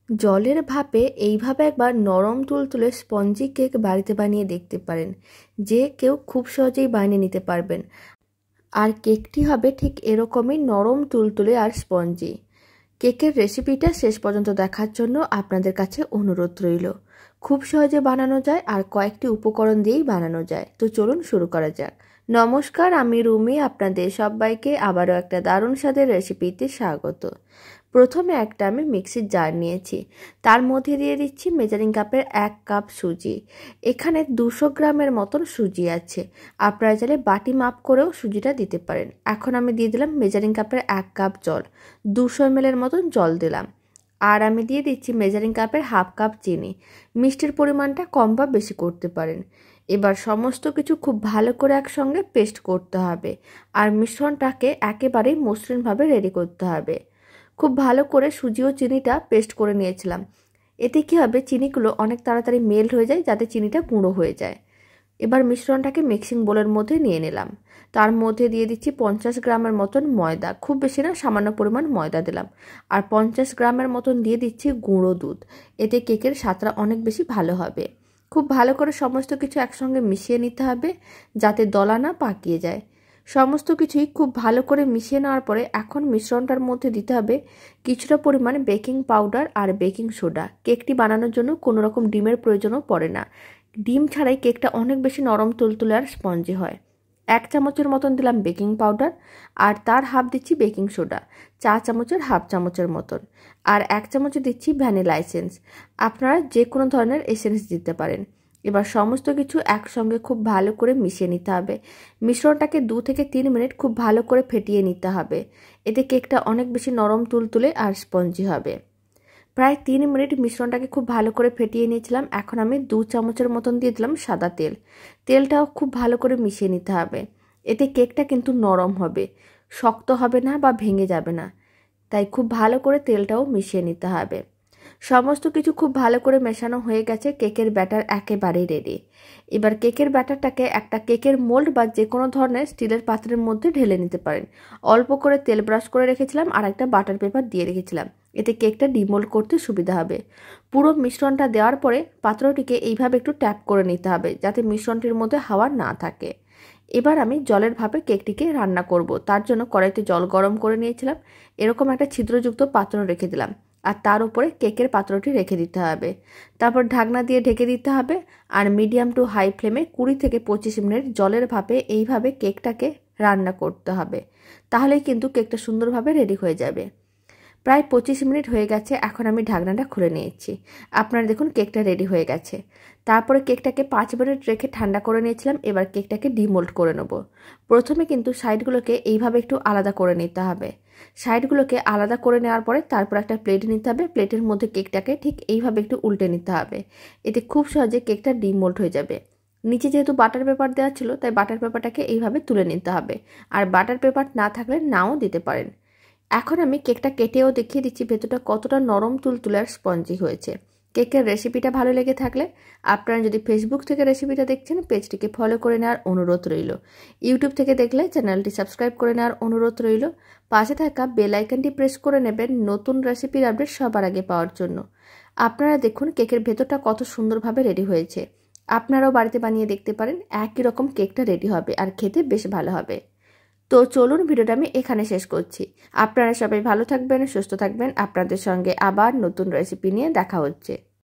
জলের ভাপে এইভাবে একবার নরম তুলতুলে স্পঞ্জি কেক বাড়িতে বানিয়ে দেখতে পারেন, যে কেউ খুব সহজেই বানিয়ে নিতে পারবেন। আর কেকটি হবে ঠিক এরকমই নরম তুলতুলে আর স্পঞ্জি। কেকের রেসিপিটা শেষ পর্যন্ত দেখার জন্য আপনাদের কাছে অনুরোধ রইল। খুব সহজে বানানো যায় আর কয়েকটি উপকরণ দিয়েই বানানো যায়। তো চলুন শুরু করা যাক। নমস্কার, আমি রুমি। আপনাদের সবাইকে আবারও একটা দারুণ স্বাদের রেসিপিতে স্বাগত। প্রথমে একটা আমি মিক্সির জার নিয়েছি, তার মধ্যে দিয়ে দিচ্ছি মেজারিং কাপের 1 কাপ সুজি। এখানে 200 গ্রামের মতন সুজি আছে, আপনারা চাইলে বাটি মাপ করেও সুজিটা দিতে পারেন। এখন আমি দিয়ে দিলাম মেজারিং কাপের 1 কাপ জল, 200 ml এর মতন জল দিলাম। আর আমি দিয়ে দিচ্ছি মেজারিং কাপের 1/2 কাপ চিনি। মিষ্টির পরিমাণটা কম বা বেশি করতে পারেন। এবার সমস্ত কিছু খুব ভালো করে একসঙ্গে পেস্ট করতে হবে, আর মিশ্রণটাকে একেবারেই মসৃণভাবে রেডি করতে হবে। খুব ভালো করে সুজি ও চিনিটা পেস্ট করে নিয়েছিলাম। এতে কি হবে, চিনিগুলো অনেক তাড়াতাড়ি মেল্ট হয়ে যায়, যাতে চিনিটা গুঁড়ো হয়ে যায়। এবার মিশ্রণটাকে মিক্সিং বোলের মধ্যে নিয়ে নিলাম। তার মধ্যে দিয়ে দিচ্ছি 50 গ্রামের মতন ময়দা, খুব বেশি না, সামান্য পরিমাণ ময়দা দিলাম। আর 50 গ্রামের মতন দিয়ে দিচ্ছি গুঁড়ো দুধ। এতে কেকের স্বাদটা অনেক বেশি ভালো হবে। খুব ভালো করে সমস্ত কিছু একসঙ্গে মিশিয়ে নিতে হবে, যাতে দলা না পাকিয়ে যায়। সমস্ত কিছুই খুব ভালো করে মিশিয়ে নেওয়ার পরে এখন মিশ্রণটার মধ্যে দিতে হবে কিছুটা পরিমাণ বেকিং পাউডার আর বেকিং সোডা। কেকটি বানানোর জন্য কোনো রকম ডিমের প্রয়োজনও পড়ে না। ডিম ছাড়াই কেকটা অনেক বেশি নরম তুলতুলে আর স্পঞ্জি হয়। 1 চামচের মতন দিলাম বেকিং পাউডার, আর তার হাফ দিচ্ছি বেকিং সোডা, 4 চামচের হাফ চামচের মতন। আর 1 চামচে দিচ্ছি ভ্যানিলা এসেন্স। আপনারা যে কোনো ধরনের এসেন্স দিতে পারেন। এবার সমস্ত কিছু একসঙ্গে খুব ভালো করে মিশিয়ে নিতে হবে। মিশ্রণটাকে 2 থেকে 3 মিনিট খুব ভালো করে ফেটিয়ে নিতে হবে। এতে কেকটা অনেক বেশি নরম তুলতুলে আর স্পঞ্জি হবে। প্রায় 3 মিনিট মিশ্রণটাকে খুব ভালো করে ফেটিয়ে নিয়েছিলাম। এখন আমি 2 চামচের মতন দিয়ে দিলাম সাদা তেল। তেলটাও খুব ভালো করে মিশিয়ে নিতে হবে। এতে কেকটা কিন্তু নরম হবে, শক্ত হবে না বা ভেঙে যাবে না। তাই খুব ভালো করে তেলটাও মিশিয়ে নিতে হবে। সমস্ত কিছু খুব ভালো করে মেশানো হয়ে গেছে, কেকের ব্যাটার একেবারেই রেডি। এবার কেকের ব্যাটারটাকে একটা কেকের মোল্ড বা যে কোনো ধরনের স্টিলের পাত্রের মধ্যে ঢেলে নিতে পারেন। অল্প করে তেল ব্রাশ করে রেখেছিলাম আর একটা বাটার পেপার দিয়ে রেখেছিলাম, এতে কেকটা ডিমোল্ড করতে সুবিধা হবে। পুরো মিশ্রণটা দেওয়ার পরে পাত্রটিকে এইভাবে একটু ট্যাপ করে নিতে হবে, যাতে মিশ্রণটির মধ্যে হাওয়া না থাকে। এবার আমি জলের ভাপে কেকটিকে রান্না করব। তার জন্য কড়াইতে জল গরম করে নিয়েছিলাম। এরকম একটা ছিদ্রযুক্ত পাত্র রেখে দিলাম, আর তার উপরে কেকের পাত্রটি রেখে দিতে হবে। তারপর ঢাকনা দিয়ে ঢেকে দিতে হবে, আর মিডিয়াম টু হাই ফ্লেমে 20 থেকে 25 মিনিট জলের ভাপে এইভাবে কেকটাকে রান্না করতে হবে। তাহলেই কিন্তু কেকটা সুন্দরভাবে রেডি হয়ে যাবে। প্রায় 25 মিনিট হয়ে গেছে। এখন আমি ঢাকনাটা খুলে নিয়েছি। আপনারা দেখুন কেকটা রেডি হয়ে গেছে। তারপরে কেকটাকে 5 মিনিট রেখে ঠান্ডা করে নিয়েছিলাম। এবার কেকটাকে ডিমোল্ড করে নেব। প্রথমে কিন্তু সাইডগুলোকে এইভাবে একটু আলাদা করে নিতে হবে। সাইডগুলোকে আলাদা করে নেওয়ার পরে তারপর একটা প্লেট নিতে হবে। প্লেটের মধ্যে কেকটাকে ঠিক এইভাবে একটু উল্টে নিতে হবে। এতে খুব সহজে কেকটা ডিমোল্ড হয়ে যাবে। নিচে যেহেতু বাটার পেপার দেওয়া ছিল, তাই বাটার পেপারটাকে এইভাবে তুলে নিতে হবে। আর বাটার পেপার না থাকলে নাও দিতে পারেন। এখন আমি কেকটা কেটেও দেখিয়ে দিচ্ছি ভেতরটা কতটা নরম তুলতুলে আর স্পঞ্জি হয়েছে। কেকের রেসিপিটা ভালো লেগে থাকলে আপনারা যদি ফেসবুক থেকে রেসিপিটা দেখছেন, পেজটিকে ফলো করে নেওয়ার অনুরোধ রইল। ইউটিউব থেকে দেখলে চ্যানেলটি সাবস্ক্রাইব করে নেওয়ার অনুরোধ রইল। পাশে থাকা বেল আইকনটি প্রেস করে নেবেন নতুন রেসিপির আপডেট সবার আগে পাওয়ার জন্য। আপনারা দেখুন কেকের ভেতরটা কত সুন্দরভাবে রেডি হয়েছে। আপনারাও বাড়িতে বানিয়ে দেখতে পারেন। একই রকম কেকটা রেডি হবে আর খেতে বেশ ভালো হবে। তো চলুন ভিডিওটা আমি এখানে শেষ করছি। আপনারা সবাই ভালো থাকবেন, সুস্থ থাকবেন। আপনাদের সঙ্গে আবার নতুন রেসিপি নিয়ে দেখা হচ্ছে।